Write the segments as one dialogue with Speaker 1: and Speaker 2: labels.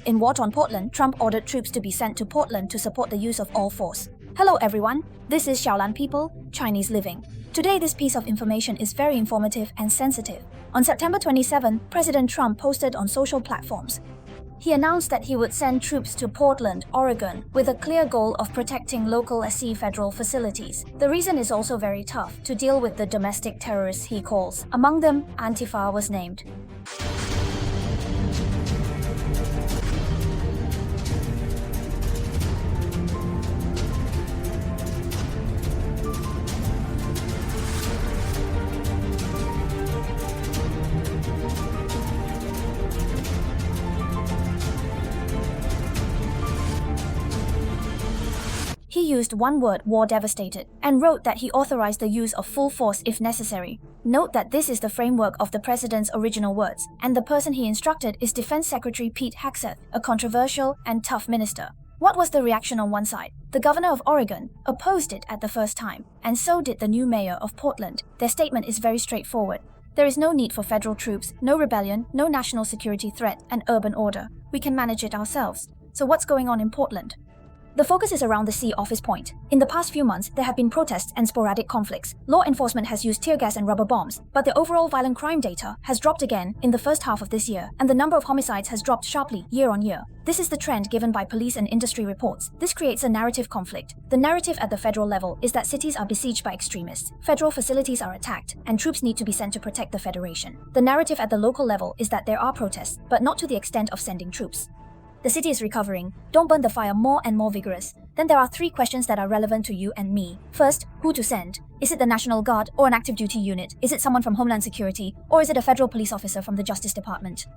Speaker 1: In war-torn Portland, Trump ordered troops to be sent to Portland to support the use of all force. Hello everyone, this is Xiaolan People, Chinese Living. Today this piece of information is very informative and sensitive. On September 27, President Trump posted on social platforms. He announced that he would send troops to Portland, Oregon, with a clear goal of protecting local SC federal facilities. The reason is also very tough, to deal with the domestic terrorists he calls. Among them, Antifa was named. He used one word, war devastated, and wrote that he authorized the use of full force if necessary. Note that this is the framework of the president's original words, and the person he instructed is Defense Secretary Pete Hegseth, a controversial and tough minister. What was the reaction on one side? The governor of Oregon opposed it at the first time, and so did the new mayor of Portland. Their statement is very straightforward. There is no need for federal troops, no rebellion, no national security threat, and urban order. We can manage it ourselves. So what's going on in Portland? The focus is around the C office point. In the past few months, there have been protests and sporadic conflicts. Law enforcement has used tear gas and rubber bombs, but the overall violent crime data has dropped again in the first half of this year, and the number of homicides has dropped sharply year on year. This is the trend given by police and industry reports. This creates a narrative conflict. The narrative at the federal level is that cities are besieged by extremists, federal facilities are attacked, and troops need to be sent to protect the federation. The narrative at the local level is that there are protests, but not to the extent of sending troops. The city is recovering. Don't burn the fire more and more vigorous. Then there are three questions that are relevant to you and me. First, who to send? Is it the National Guard or an active duty unit? Is it someone from Homeland Security? Or is it a federal police officer from the Justice Department?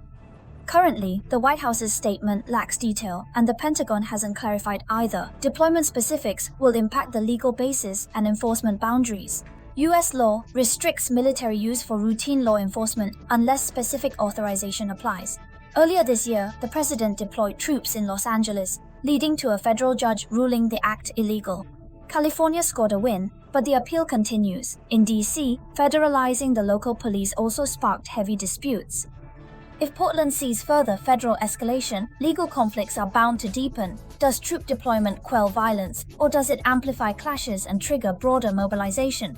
Speaker 1: Currently, the White House's statement lacks detail, and the Pentagon hasn't clarified either. Deployment specifics will impact the legal basis and enforcement boundaries. US law restricts military use for routine law enforcement unless specific authorization applies. Earlier this year, the president deployed troops in Los Angeles, leading to a federal judge ruling the act illegal. California scored a win, but the appeal continues. In DC, federalizing the local police also sparked heavy disputes. If Portland sees further federal escalation, legal conflicts are bound to deepen. Does troop deployment quell violence, or does it amplify clashes and trigger broader mobilization?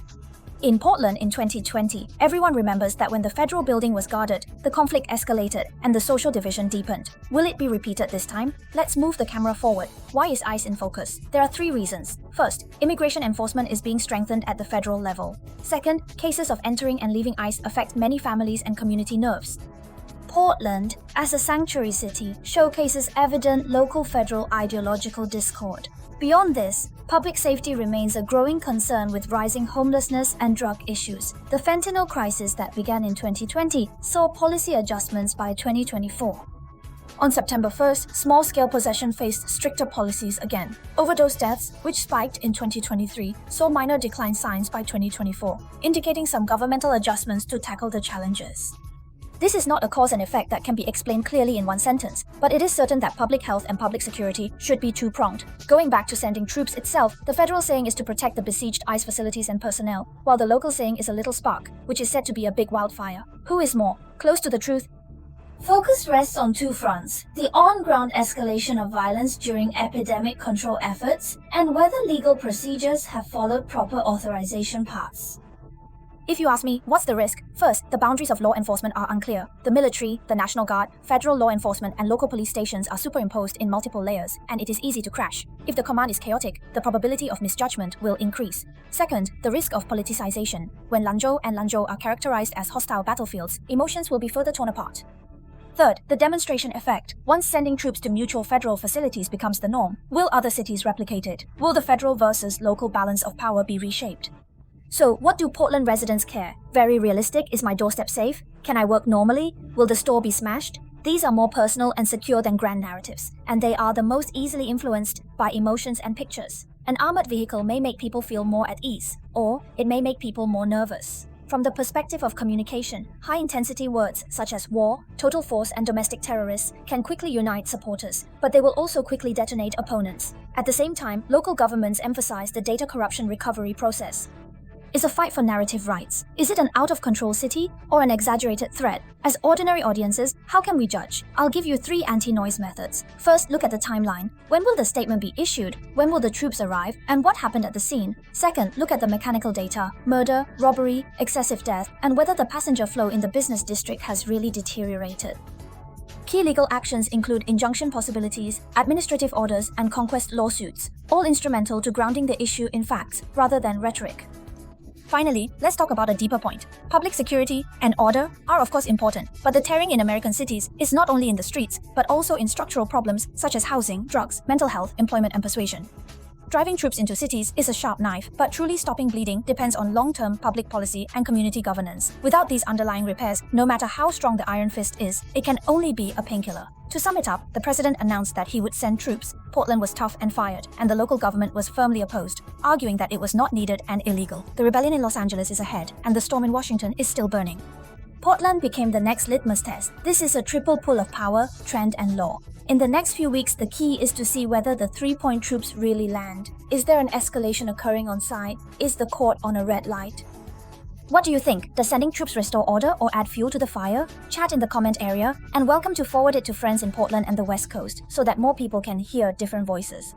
Speaker 1: In Portland in 2020, everyone remembers that when the federal building was guarded, the conflict escalated and the social division deepened. Will it be repeated this time? Let's move the camera forward. Why is ICE in focus? There are three reasons. First, immigration enforcement is being strengthened at the federal level. Second, cases of entering and leaving ICE affect many families and community nerves. Portland, as a sanctuary city, showcases evident local federal ideological discord. Beyond this, public safety remains a growing concern with rising homelessness and drug issues. The fentanyl crisis that began in 2020 saw policy adjustments by 2024. On September 1st, small-scale possession faced stricter policies again. Overdose deaths, which spiked in 2023, saw minor decline signs by 2024, indicating some governmental adjustments to tackle the challenges. This is not a cause and effect that can be explained clearly in one sentence, but it is certain that public health and public security should be two-pronged. Going back to sending troops itself, the federal saying is to protect the besieged ICE facilities and personnel, while the local saying is a little spark, which is said to be a big wildfire. Who is more close to the truth? Focus rests on two fronts: the on-ground escalation of violence during epidemic control efforts, and whether legal procedures have followed proper authorization paths. If you ask me, what's the risk? First, the boundaries of law enforcement are unclear. The military, the National Guard, federal law enforcement, and local police stations are superimposed in multiple layers, and it is easy to crash. If the command is chaotic, the probability of misjudgment will increase. Second, the risk of politicization. When Lanzhou and Lanzhou are characterized as hostile battlefields, emotions will be further torn apart. Third, the demonstration effect. Once sending troops to mutual federal facilities becomes the norm, will other cities replicate it? Will the federal versus local balance of power be reshaped? So, what do Portland residents care? Very realistic, is my doorstep safe? Can I work normally? Will the store be smashed? These are more personal and secure than grand narratives, and they are the most easily influenced by emotions and pictures. An armored vehicle may make people feel more at ease, or it may make people more nervous. From the perspective of communication, high-intensity words such as war, total force, and domestic terrorists can quickly unite supporters, but they will also quickly detonate opponents. At the same time, local governments emphasize the data corruption recovery process. is a fight for narrative rights. Is it an out-of-control city or an exaggerated threat? As ordinary audiences, how can we judge? I'll give you 3 anti-noise methods. First, look at the timeline. When will the statement be issued? When will the troops arrive? And what happened at the scene? Second, look at the mechanical data: murder, robbery, excessive death, and whether the passenger flow in the business district has really deteriorated. Key legal actions include injunction possibilities, administrative orders, and conquest lawsuits, all instrumental to grounding the issue in facts rather than rhetoric. Finally, let's talk about a deeper point. Public security and order are of course important, but the tearing in American cities is not only in the streets, but also in structural problems such as housing, drugs, mental health, employment, and persuasion. Driving troops into cities is a sharp knife, but truly stopping bleeding depends on long-term public policy and community governance. Without these underlying repairs, no matter how strong the iron fist is, it can only be a painkiller. To sum it up, the president announced that he would send troops. Portland was tough and fired, and the local government was firmly opposed, arguing that it was not needed and illegal. The rebellion in Los Angeles is ahead, and the storm in Washington is still burning. Portland became the next litmus test. This is a triple pull of power, trend, and law. In the next few weeks, the key is to see whether the 3-point troops really land. Is there an escalation occurring on site? Is the court on a red light? What do you think? Does sending troops restore order or add fuel to the fire? Chat in the comment area, and welcome to forward it to friends in Portland and the West Coast so that more people can hear different voices.